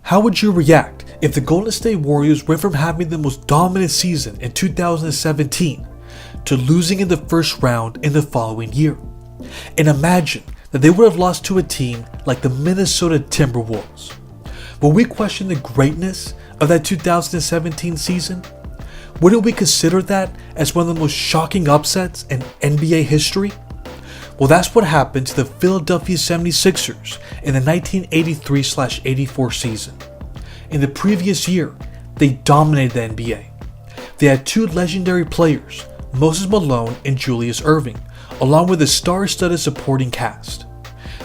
How would you react if the Golden State Warriors went from having the most dominant season in 2017 to losing in the first round in the following year? And imagine that they would have lost to a team like the Minnesota Timberwolves. Will we question the greatness of that 2017 season? Wouldn't we consider that as one of the most shocking upsets in NBA history? Well, that's what happened to the Philadelphia 76ers in the 1983-84 season. In the previous year, they dominated the NBA. They had two legendary players, Moses Malone and Julius Erving, along with a star-studded supporting cast.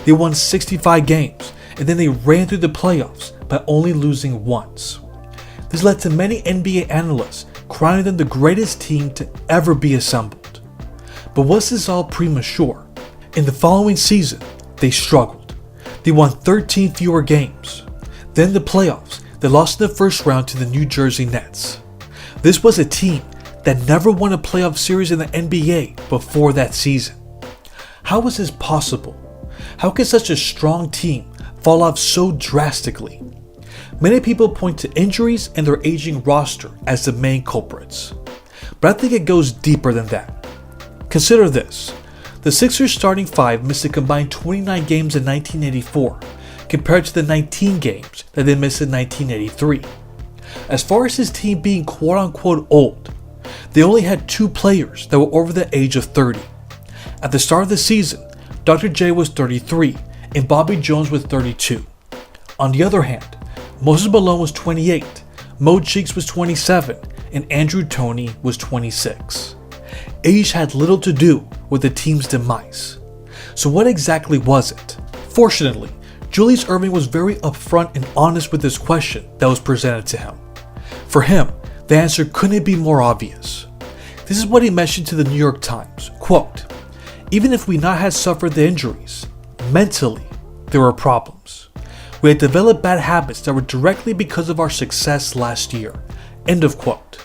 They won 65 games, and then they ran through the playoffs by only losing once. This led to many NBA analysts crowning them the greatest team to ever be assembled. But was this all premature? In the following season, they struggled. They won 13 fewer games. Then the playoffs, they lost in the first round to the New Jersey Nets. This was a team that never won a playoff series in the NBA before that season. How was this possible? How can such a strong team fall off so drastically? Many people point to injuries and their aging roster as the main culprits, but I think it goes deeper than that. Consider this. The Sixers starting five missed a combined 29 games in 1984 compared to the 19 games that they missed in 1983. As far as his team being quote-unquote old, they only had two players that were over the age of 30. At the start of the season, Dr. J was 33 and Bobby Jones was 32. On the other hand, Moses Malone was 28, Mo Cheeks was 27, and Andrew Toney was 26. Age had little to do with the team's demise. So what exactly was it? Fortunately, Julius Erving was very upfront and honest with this question that was presented to him. For him, the answer couldn't be more obvious. This is what he mentioned to the New York Times, quote, "Even if we not had suffered the injuries, mentally, there were problems. We had developed bad habits that were directly because of our success last year." End of quote.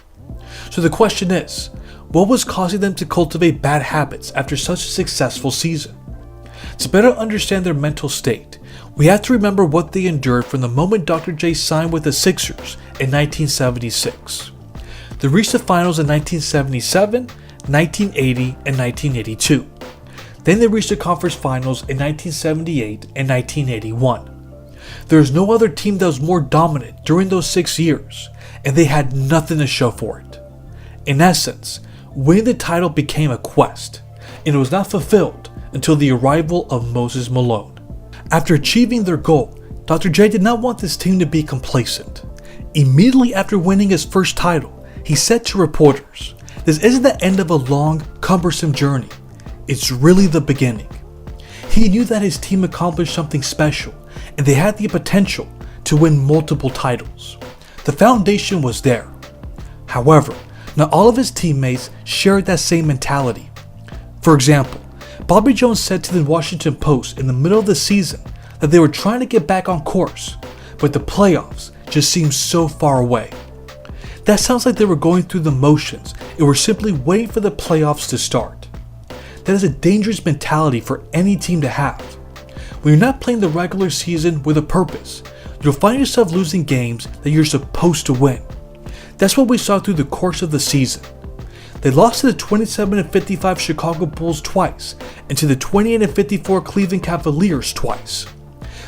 So the question is, what was causing them to cultivate bad habits after such a successful season? To better understand their mental state, we have to remember what they endured from the moment Dr. J signed with the Sixers in 1976. They reached the finals in 1977, 1980, and 1982. Then they reached the conference finals in 1978 and 1981. There is no other team that was more dominant during those 6 years, and they had nothing to show for it. In essence, winning the title became a quest, and it was not fulfilled until the arrival of Moses Malone. After achieving their goal, Dr. J did not want this team to be complacent. Immediately after winning his first title, he said to reporters, "This isn't the end of a long, cumbersome journey. It's really the beginning." He knew that his team accomplished something special, and they had the potential to win multiple titles. The foundation was there. However, not all of his teammates shared that same mentality. For example, Bobby Jones said to the Washington Post in the middle of the season that they were trying to get back on course, but the playoffs just seemed so far away. That sounds like they were going through the motions and were simply waiting for the playoffs to start. That is a dangerous mentality for any team to have. When you're not playing the regular season with a purpose, you'll find yourself losing games that you're supposed to win. That's what we saw through the course of the season. They lost to the 27-55 Chicago Bulls twice and to the 28-54 Cleveland Cavaliers twice.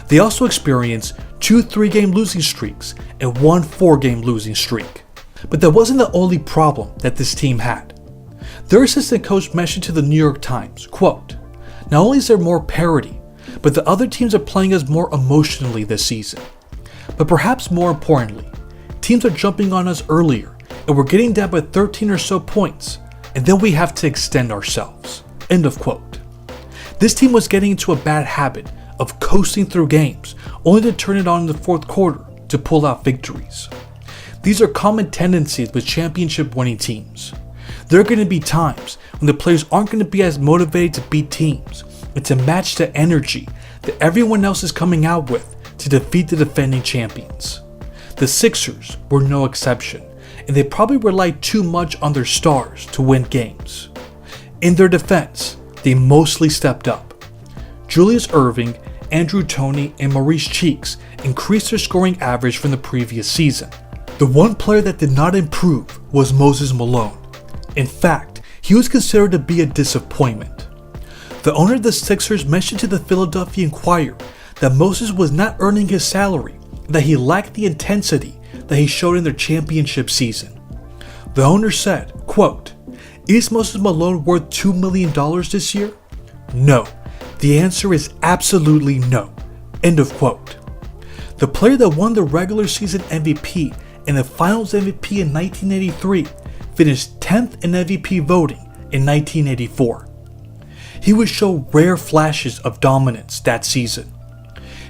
They also experienced 2 3-game losing streaks and 1 4-game losing streak. But that wasn't the only problem that this team had. Their assistant coach mentioned to the New York Times, quote, "Not only is there more parity, but the other teams are playing us more emotionally this season. But perhaps more importantly, teams are jumping on us earlier and we're getting down by 13 or so points, and then we have to extend ourselves." End of quote. This team was getting into a bad habit of coasting through games only to turn it on in the fourth quarter to pull out victories. These are common tendencies with championship winning teams. There are going to be times when the players aren't going to be as motivated to beat teams and to match the energy that everyone else is coming out with to defeat the defending champions. The Sixers were no exception, and they probably relied too much on their stars to win games. In their defense, they mostly stepped up. Julius Erving, Andrew Toney, and Maurice Cheeks increased their scoring average from the previous season. The one player that did not improve was Moses Malone. In fact, he was considered to be a disappointment. The owner of the Sixers mentioned to the Philadelphia Inquirer that Moses was not earning his salary and that he lacked the intensity that he showed in their championship season. The owner said, quote, "Is Moses Malone worth $2 million this year? No. The answer is absolutely no." End of quote. The player that won the regular season MVP and the Finals MVP in 1983 finished 10th in MVP voting in 1984. He would show rare flashes of dominance that season.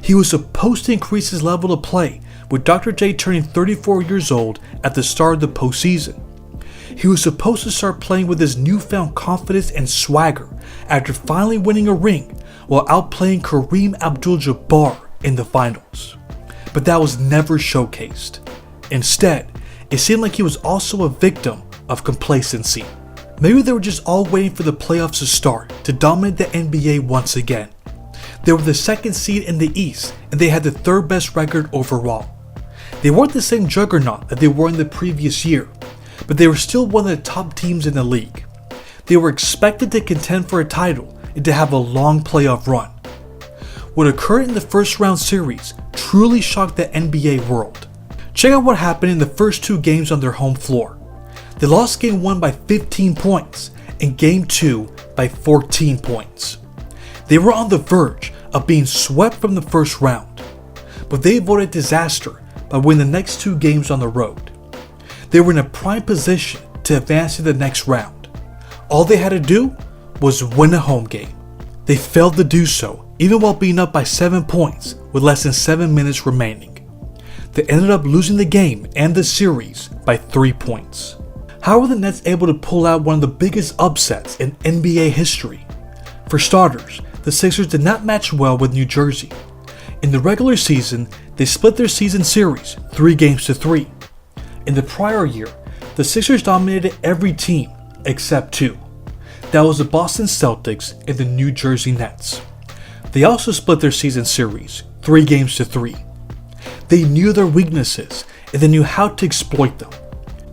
He was supposed to increase his level of play, with Dr. J turning 34 years old at the start of the postseason. He was supposed to start playing with his newfound confidence and swagger after finally winning a ring while outplaying Kareem Abdul-Jabbar in the finals. But that was never showcased. Instead, it seemed like he was also a victim of complacency. Maybe they were just all waiting for the playoffs to start to dominate the NBA once again. They were the second seed in the East and they had the third best record overall. They weren't the same juggernaut that they were in the previous year, but they were still one of the top teams in the league. They were expected to contend for a title and to have a long playoff run. What occurred in the first round series truly shocked the NBA world. Check out what happened in the first two games on their home floor. They lost game 1 by 15 points and game 2 by 14 points. They were on the verge of being swept from the first round, but they avoided disaster by winning the next two games on the road. They were in a prime position to advance to the next round. All they had to do was win a home game. They failed to do so, even while being up by 7 points with less than 7 minutes remaining. They ended up losing the game and the series by 3 points. How were the Nets able to pull out one of the biggest upsets in NBA history? For starters, the Sixers did not match well with New Jersey. In the regular season, they split their season series 3-3. In the prior year, the Sixers dominated every team except two. That was the Boston Celtics and the New Jersey Nets. They also split their season series 3-3. They knew their weaknesses and they knew how to exploit them.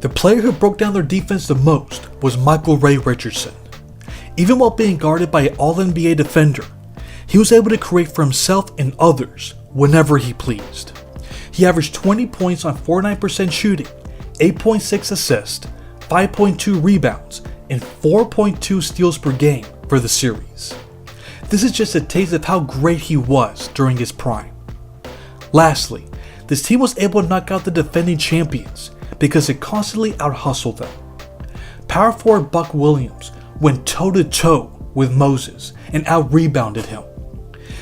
The player who broke down their defense the most was Michael Ray Richardson. Even while being guarded by an All-NBA defender, he was able to create for himself and others whenever he pleased. He averaged 20 points on 49% shooting, 8.6 assists, 5.2 rebounds, and 4.2 steals per game for the series. This is just a taste of how great he was during his prime. Lastly, this team was able to knock out the defending champions because it constantly out-hustled them. Power forward Buck Williams went toe-to-toe with Moses and out-rebounded him.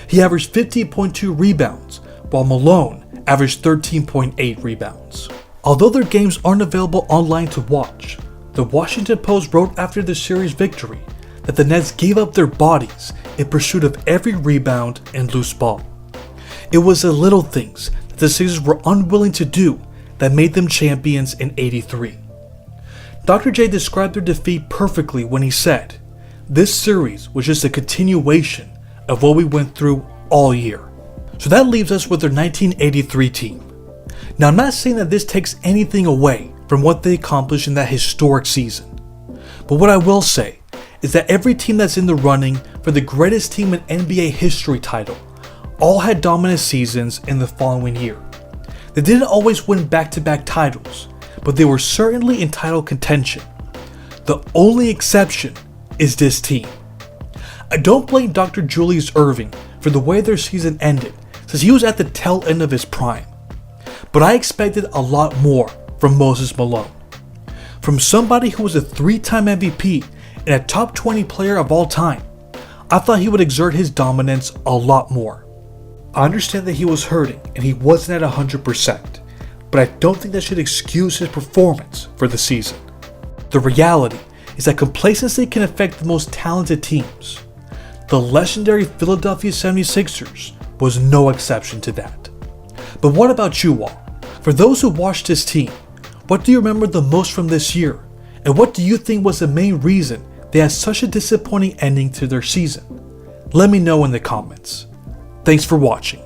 He averaged 15.2 rebounds, while Malone averaged 13.8 rebounds. Although their games aren't available online to watch, the Washington Post wrote after the series victory that the Nets gave up their bodies in pursuit of every rebound and loose ball. It was the little things that the Sixers were unwilling to do that made them champions in '83. Dr. J described their defeat perfectly when he said, "This series was just a continuation of what we went through all year." So that leaves us with their 1983 team. Now, I'm not saying that this takes anything away from what they accomplished in that historic season, but what I will say is that every team that's in the running for the greatest team in NBA history title all had dominant seasons in the following year. They didn't always win back-to-back titles, but they were certainly in title contention. The only exception is this team. I don't blame Dr. Julius Erving for the way their season ended, since he was at the tail end of his prime. But I expected a lot more from Moses Malone. From somebody who was a 3-time MVP and a top 20 player of all time, I thought he would exert his dominance a lot more. I understand that he was hurting and he wasn't at 100%, but I don't think that should excuse his performance for the season. The reality is that complacency can affect the most talented teams. The legendary Philadelphia 76ers was no exception to that. But what about you all? For those who watched this team, what do you remember the most from this year? And what do you think was the main reason they had such a disappointing ending to their season? Let me know in the comments. Thanks for watching.